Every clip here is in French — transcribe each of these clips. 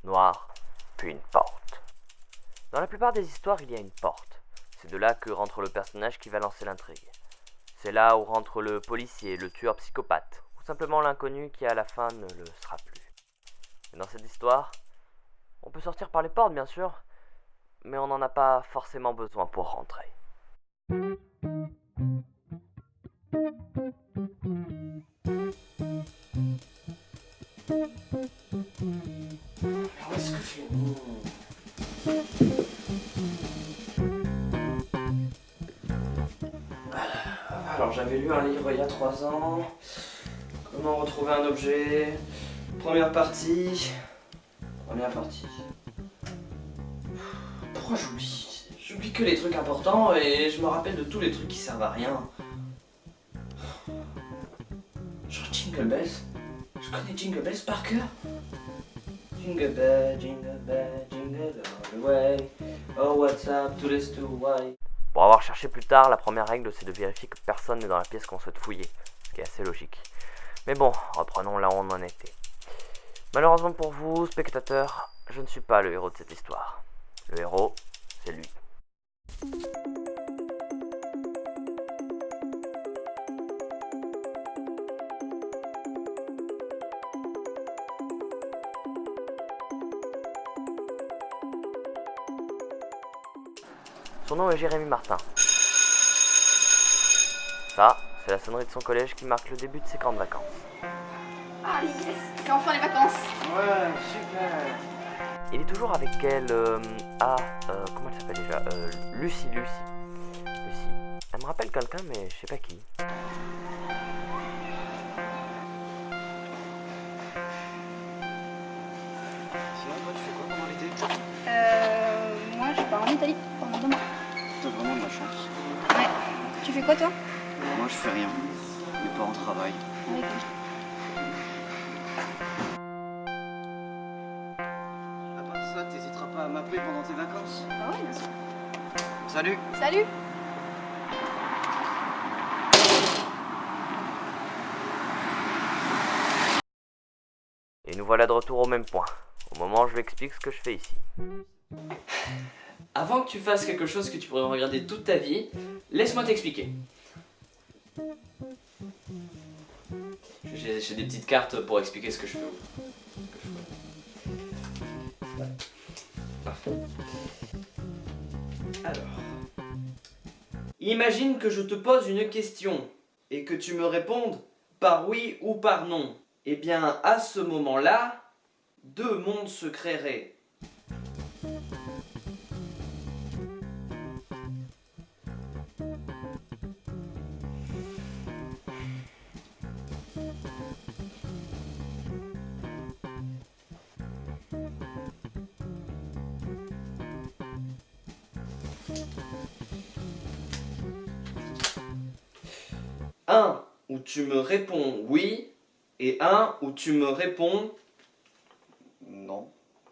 noir, puis une porte. Dans la plupart des histoires, il y a une porte. C'est de là que rentre le personnage qui va lancer l'intrigue. C'est là où rentre le policier, le tueur psychopathe, ou simplement l'inconnu qui à la fin ne le sera plus. Et dans cette histoire, on peut sortir par les portes bien sûr, mais on n'en a pas forcément besoin pour rentrer. Où est-ce que je l'ai mis? Alors j'avais lu un livre il y a 3 ans. Comment retrouver un objet? Première partie. Pourquoi j'oublie? J'oublie que les trucs importants et je me rappelle de tous les trucs qui servent à rien. Genre Jingle Bells. Je connais Jingle Bells par cœur. Jingle bell, jingle all the way. Oh what's up to this to why? Pour avoir cherché plus tard, la première règle c'est de vérifier que personne n'est dans la pièce qu'on souhaite fouiller, ce qui est assez logique. Mais bon, reprenons là où on en était. Malheureusement pour vous, spectateurs, je ne suis pas le héros de cette histoire. Le héros, c'est lui. Son nom est Jérémy Martin. Ça, c'est la sonnerie de son collège qui marque le début de ses camps de vacances. Ah yes, c'est enfin les vacances. Ouais, super. Il est toujours avec elle, comment elle s'appelle déjà Lucie. Elle me rappelle quelqu'un, mais je sais pas qui. Sinon, toi, tu fais quoi pendant l'été? Moi je pars en Italie pendant 2 mois. T'as vraiment de la chance. Ouais. Tu fais quoi toi? Moi, je fais rien. Mes parents travaillent. Avec À part ça, t'hésiteras pas à m'appeler pendant tes vacances. Ah ouais, bien sûr. Salut! Salut. Et nous voilà de retour au même point. Au moment où je lui explique ce que je fais ici. Avant que tu fasses quelque chose que tu pourrais regarder toute ta vie, laisse-moi t'expliquer. J'ai des petites cartes pour expliquer ce que je fais. Ouais. Parfait. Alors, imagine que je te pose une question et que tu me répondes par oui ou par non. Eh bien, à ce moment-là, 2 mondes se créeraient. Un où tu me réponds oui et un où tu me réponds non.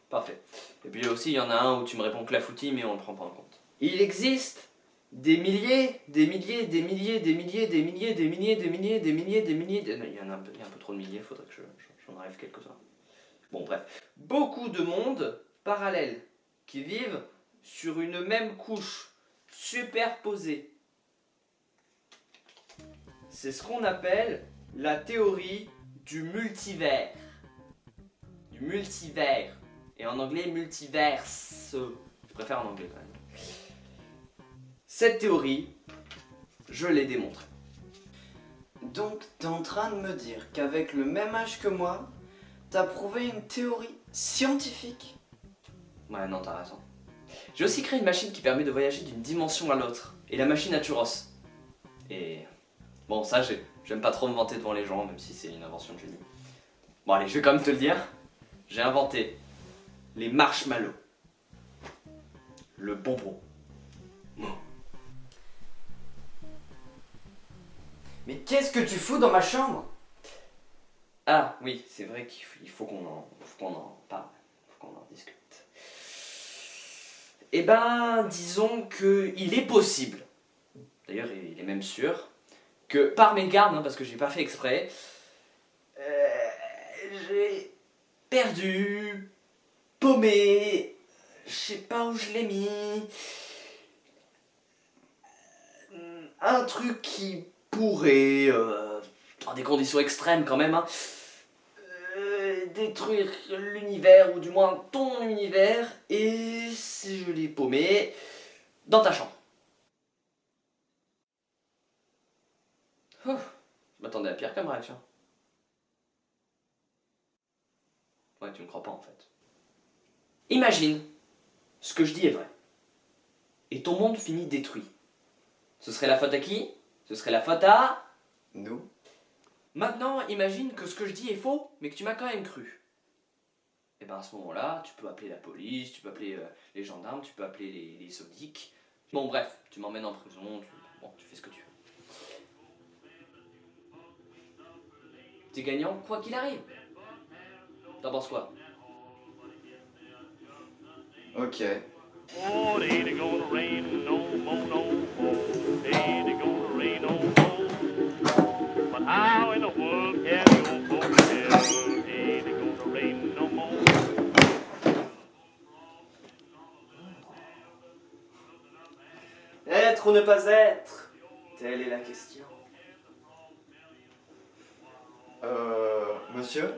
Parfait. Et puis aussi, il y en a un où tu me réponds clafoutis, mais on ne le prend pas en compte. Il existe des milliers. Il y en a un peu trop de milliers, faudrait que j'en enlève quelques-uns. Bon, bref. Beaucoup de mondes parallèles qui vivent sur une même couche superposée. C'est ce qu'on appelle la théorie du multivers. Du multivers. Et en anglais, multiverse. Je préfère en anglais quand même. Cette théorie, je l'ai démontrée. Donc, t'es en train de me dire qu'avec le même âge que moi, t'as prouvé une théorie scientifique? Ouais, non, t'as raison. J'ai aussi créé une machine qui permet de voyager d'une dimension à l'autre. Et la machine à churros. Et... bon, ça, j'aime pas trop me vanter devant les gens, même si c'est une invention de génie. Bon, allez, je vais quand même te le dire. J'ai inventé les marshmallows. Le bonbon. Mais qu'est-ce que tu fous dans ma chambre? Ah, oui, c'est vrai qu'il faut qu'on en parle. Il faut qu'on en discute. Eh ben, disons qu'il est possible, d'ailleurs il est même sûr, que par mégarde, hein, parce que j'ai pas fait exprès, j'ai perdu paumé. Je sais pas où je l'ai mis. Un truc qui pourrait, dans des conditions extrêmes quand même, hein, détruire l'univers, ou du moins ton univers, et si je l'ai paumé, dans ta chambre. Je m'attendais à pire comme réaction. Ouais, tu me crois pas en fait. Imagine, ce que je dis est vrai. Et ton monde finit détruit. Ce serait la faute à qui? Ce serait la faute à... Nous? Maintenant, imagine que ce que je dis est faux, mais que tu m'as quand même cru. Et ben à ce moment-là, tu peux appeler la police, tu peux appeler les gendarmes, tu peux appeler les sodiques. Bon bref, tu m'emmènes en prison, tu fais ce que tu veux. T'es gagnant quoi qu'il arrive. T'en penses quoi? Ok. Oh, it ain't gonna rain no more, no more. It ain't gonna rain no more. But how in the world can you foretell? It ain't gonna rain no more. Être ou ne pas être? Telle est la question. Monsieur,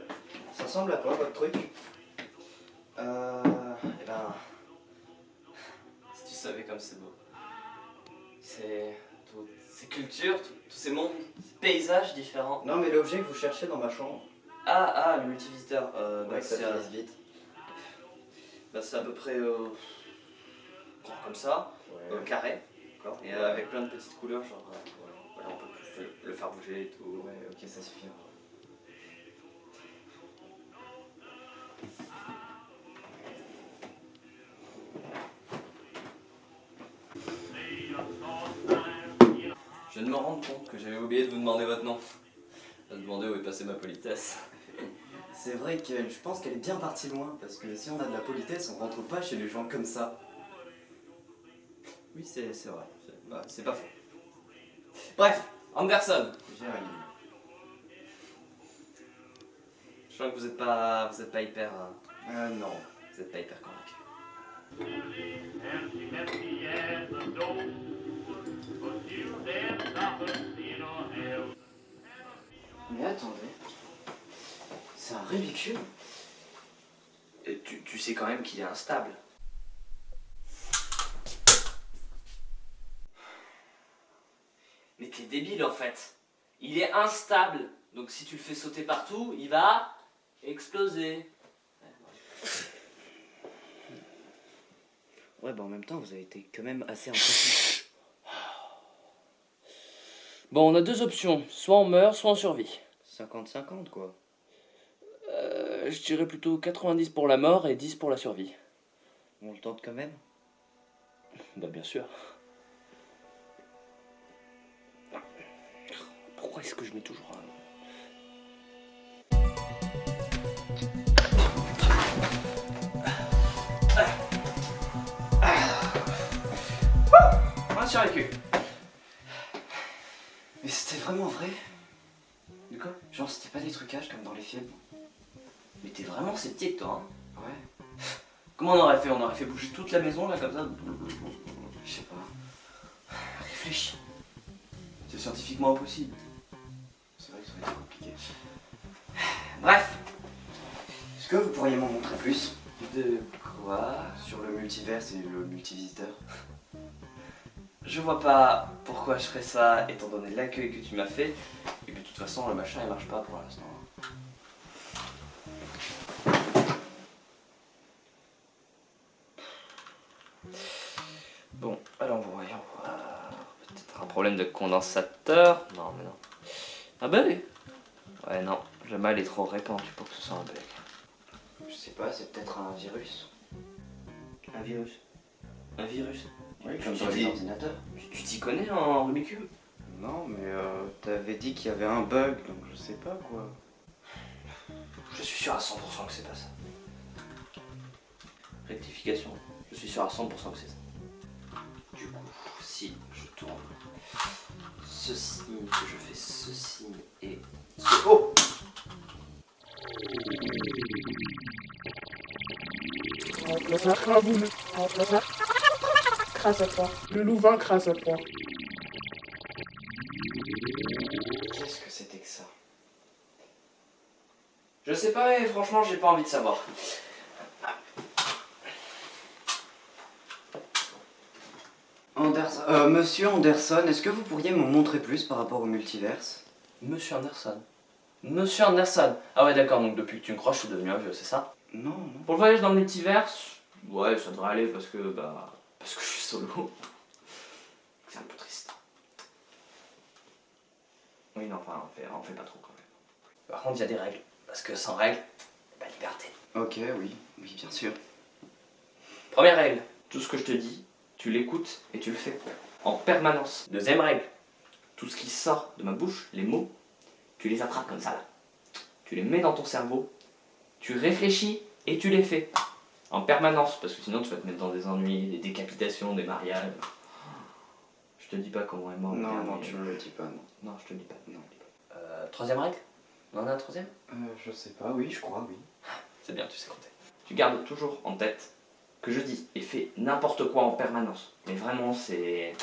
ça ressemble à quoi votre truc? Eh ben... Si tu savais comme c'est beau. C'est... toutes ces cultures, tous ces mondes, ces paysages différents. Non mais l'objet que vous cherchez dans ma chambre. Ah, le multivisiteur. Ouais, ça finisse vite. C'est à peu près... grand comme ça, Ouais. carré. D'accord. Et avec plein de petites couleurs, genre... voilà, on peut le faire bouger et tout. Ouais, ok, ça suffit. Je viens de me rendre compte que j'avais oublié de vous demander votre nom. Je vais demander où est passée ma politesse. C'est vrai que je pense qu'elle est bien partie loin, parce que si on a de la politesse, on rentre pas chez les gens comme ça. Oui, c'est vrai. C'est pas faux. Bref, Anderson. Jérémy. Je sens que vous êtes pas hyper... Non. vous êtes pas hyper convaincu. And she met me at the door. But you didn't stop her in her house. Mais attendez. C'est un ridicule. Et tu sais quand même qu'il est instable. Mais t'es débile en fait. Il est instable. Donc si tu le fais sauter partout, il va exploser. Ouais, bah en même temps, vous avez été quand même assez impressionnant. Bon, on a deux options. Soit on meurt, soit on survit. 50-50 quoi. Je dirais plutôt 90 pour la mort et 10 pour la survie. On le tente quand même. Bah bien sûr. Pourquoi est-ce que je mets toujours un... On a survécu. Mais c'était vraiment vrai? De quoi? Genre, c'était pas des trucages comme dans les films? Mais t'es vraiment sceptique toi, hein? Ouais. Comment on aurait fait? On aurait fait bouger toute la maison là comme ça? Je sais pas. Réfléchis. C'est scientifiquement impossible. C'est vrai que ça va être compliqué. Bref. Est-ce que vous pourriez m'en montrer plus? De quoi? Sur le multiverse et le multivisiteur. Je vois pas pourquoi je ferais ça étant donné l'accueil que tu m'as fait. Et puis de toute façon le machin il marche pas pour l'instant. Bon, alors voyons voir. Peut-être un problème de condensateur. Non mais non. Un bug? Ouais non, jamais elle est trop répandue pour que ce soit un bug. Je sais pas, c'est peut-être un virus. Un virus? Un virus? Oui, Tu- comme tu dans les t'y- ordinateurs. Tu t'y connais en Rubik's Cube? Non, mais t'avais dit qu'il y avait un bug, donc je sais pas quoi. Je suis sûr à 100% que c'est pas ça. Rectification. Je suis sûr à 100% que c'est ça. Du coup, si je tourne ce signe, que je fais ce signe et ce... Oh! remplace Cravoun, remplace grâce à toi. Le Louvain grâce à toi. Qu'est-ce que c'était que ça? Je sais pas et franchement j'ai pas envie de savoir. Monsieur Anderson, est-ce que vous pourriez me montrer plus par rapport au multiverse? Monsieur Anderson. Monsieur Anderson. Ah ouais d'accord, donc depuis que tu me crois je suis devenu un vieux, c'est ça? Non, non. Pour le voyage dans le multiverse, ouais ça devrait aller parce que je suis solo. C'est un peu triste. Oui non enfin on fait pas trop quand même. Par contre il y a des règles, parce que sans règles, pas de liberté. Ok, oui, oui, bien sûr. Première règle, tout ce que je te dis, tu l'écoutes et tu le fais. En permanence. Deuxième règle, tout ce qui sort de ma bouche, les mots, tu les attrapes comme ça là. Tu les mets dans ton cerveau, tu réfléchis et tu les fais. En permanence, parce que sinon tu vas te mettre dans des ennuis, des décapitations, des mariages. Je te dis pas comment est mort. Non, non, tu me le dis pas, non. Non, je te dis pas. Non. Troisième règle? On en a un troisième? Je sais pas, oui, je crois, oui. C'est bien, tu sais compter. Tu gardes toujours en tête que je dis et fais n'importe quoi en permanence. Mais vraiment, c'est...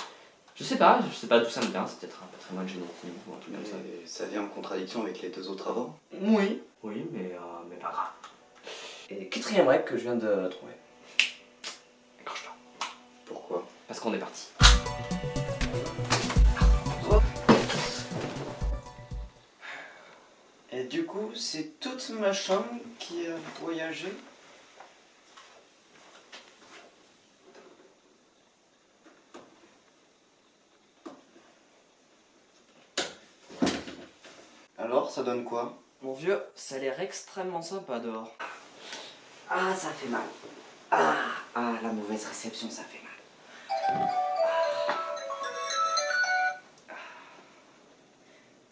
Je sais pas d'où ça me vient, c'est peut-être un patrimoine génétique ou un truc comme ça. Mais ça vient en contradiction avec les deux autres avant. Oui. Oui, mais pas grave. Et quatrième règle que je viens de trouver. Accroche-toi. Pourquoi? Parce qu'on est parti. Et du coup, c'est toute ma chambre qui a voyagé? Alors, ça donne quoi? Mon vieux, ça a l'air extrêmement sympa dehors. Ah, ça fait mal. Ah, la mauvaise réception, ça fait mal.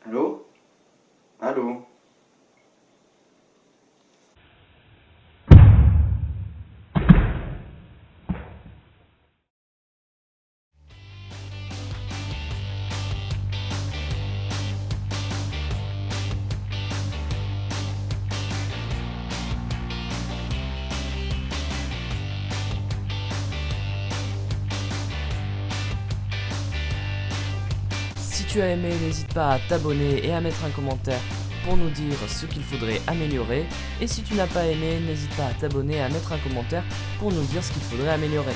Allô? Allô? Si tu as aimé, n'hésite pas à t'abonner et à mettre un commentaire pour nous dire ce qu'il faudrait améliorer. Et si tu n'as pas aimé, n'hésite pas à t'abonner et à mettre un commentaire pour nous dire ce qu'il faudrait améliorer.